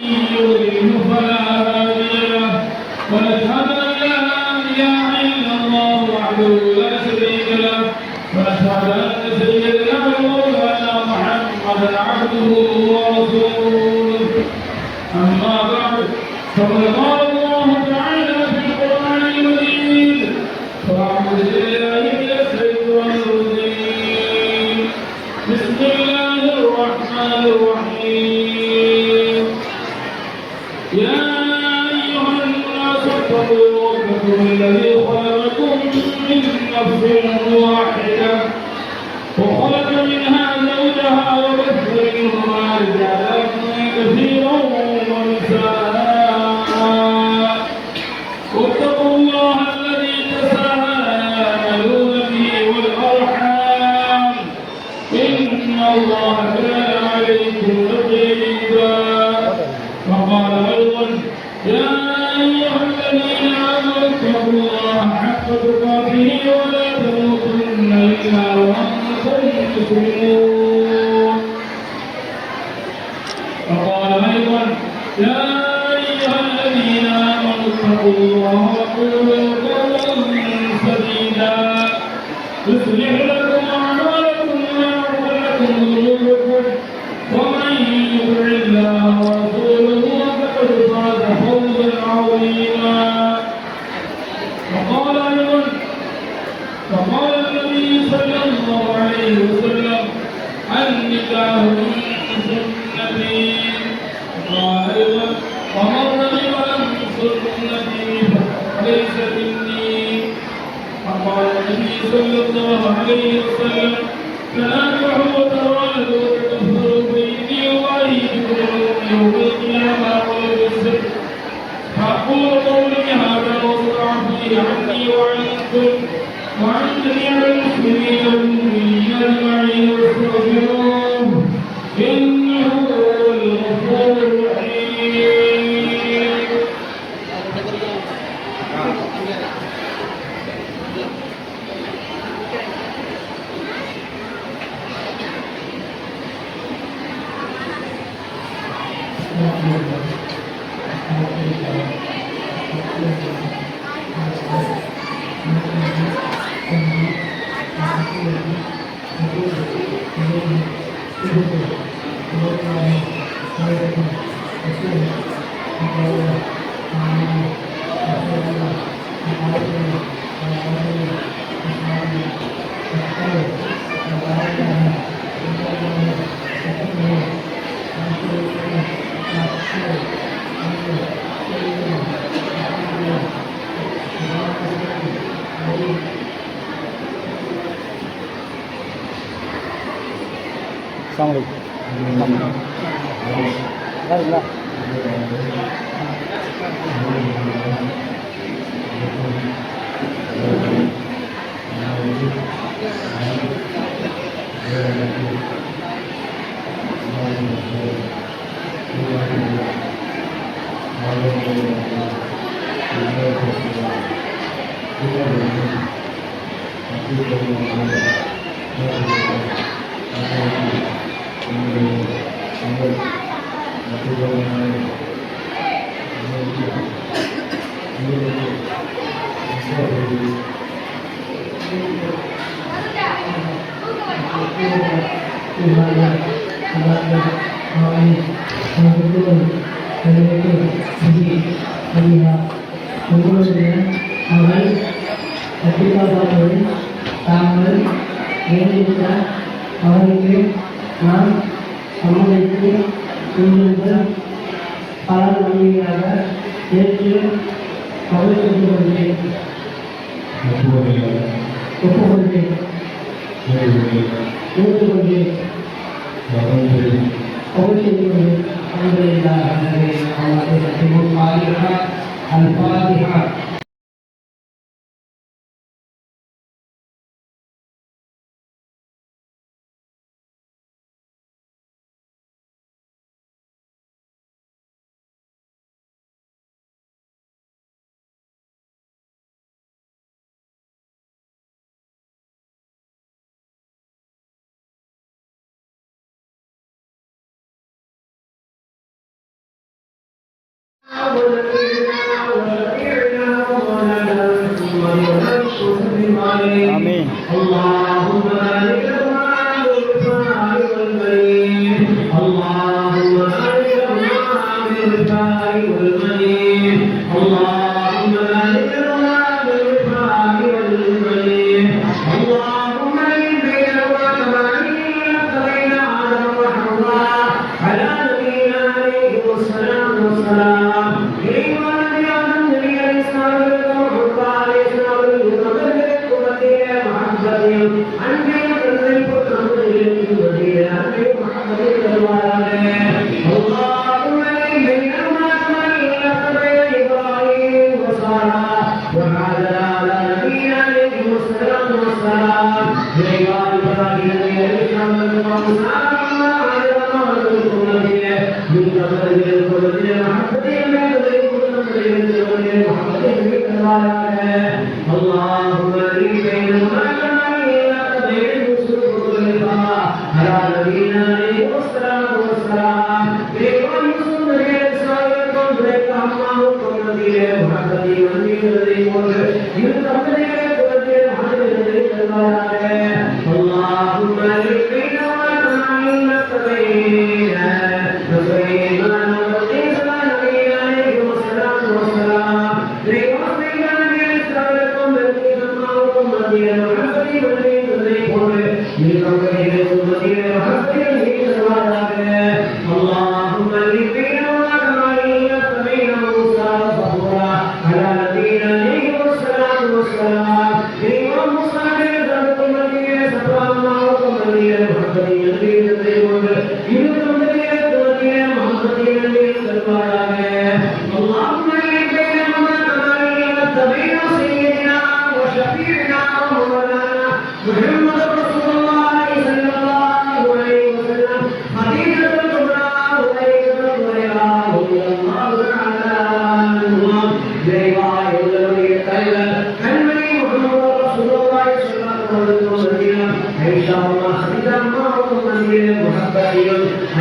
يضلل فلا هادي له ونشهد أن لا إله إلا الله وحده لا شريك له ونشهد أن سيدنا ومولانا محمدا عبده ورسوله أما بعد فقد قال الله تعالى في القرآن المجيد فأعوذ بالله من الشيطان الرجيم بسم الله الرحمن الرحيم يا أيها الناس اتقوا ربكم الذي خلقكم من نفس واحدة وخلق منها زوجها وبث منهما رجالا كثيرا ونساء واتقوا الله الذي تساءلون به والأرحام إن الله كان عليكم رقيبا وقال أيضا يا أيها الذين آمنوا اتقوا الله حق تقاته ولا تموتن إلا وأنتم مسلمون وقال أيضا يا أيها الذين آمنوا اتقوا الله وقولوا قولا سديدا يصلح لكم أعمالكم ويغفر لكم ذنوبكم ومن يطع الله ورسوله فقد فاز فوزا عظيما وقال أيضا وقال النبي صلى الله عليه وسلم النكاح من سنتي وقال أيضا ومن رغب عن سنتي فليس مني وقال النبي صلى الله عليه وسلم تناكحوا وتوالدوا وتكفروا بيني وبينكم يوم القيامة والرزق أقول قولي هذا واستغفر عني وعنكم وعن جميع المسلمين والمؤمنين أجمعين واستغفروه إنه هو الغفور الرحيم. அவர்களுக்கு நாம் சம்மதித்து இன்று பல மொழியாக ஏற்று கவனித்துக் கொள்கிறேன். ஒப்புக்கொள்கிறேன். ஏற்றுக்கொள்கிறேன். الفاتحة. آمين. اللهم بارك لنا بالرفاع والمنين اللهم بارك لنا بالرفاع والمنين اللهم بارك لنا بالرفاع والمنين اللهم بين وكمالنا بين آدم وحواء على نبينا عليه الصلاة والسلام اللهم بين على نبينا عليه الصلاة والسلام اللهم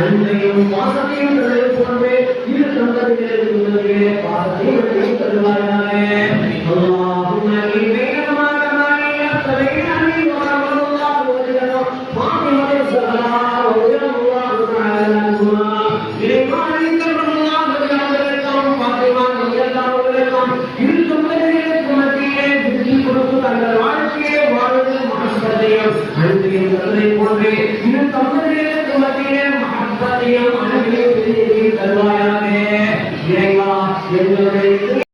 அன்னையும் வாசனையும் போன்றே இரு தம்பதிகளுக்கு பாசத்தையும் தருவாயாவே اللهم إليك ما كما يقتضي وصلى الله وسلم فاطمة الزهراء رضي الله تعالى عنها لما ذكر الله بأمركم فاطمة رضي الله عنها இரு தம்பதிகளுக்கு மத்தியிலே புத்தி கொடுத்து தங்கள் வாழ்க்கையை வாழ்வது மகப்பதையும் அன்றையும் தந்தை போன்றே இரு தம்பதிகளுக்கு மத்தியிலே மகப்பதையும் அன்றையும் தருவாயாவே இறைவா எங்களுடைய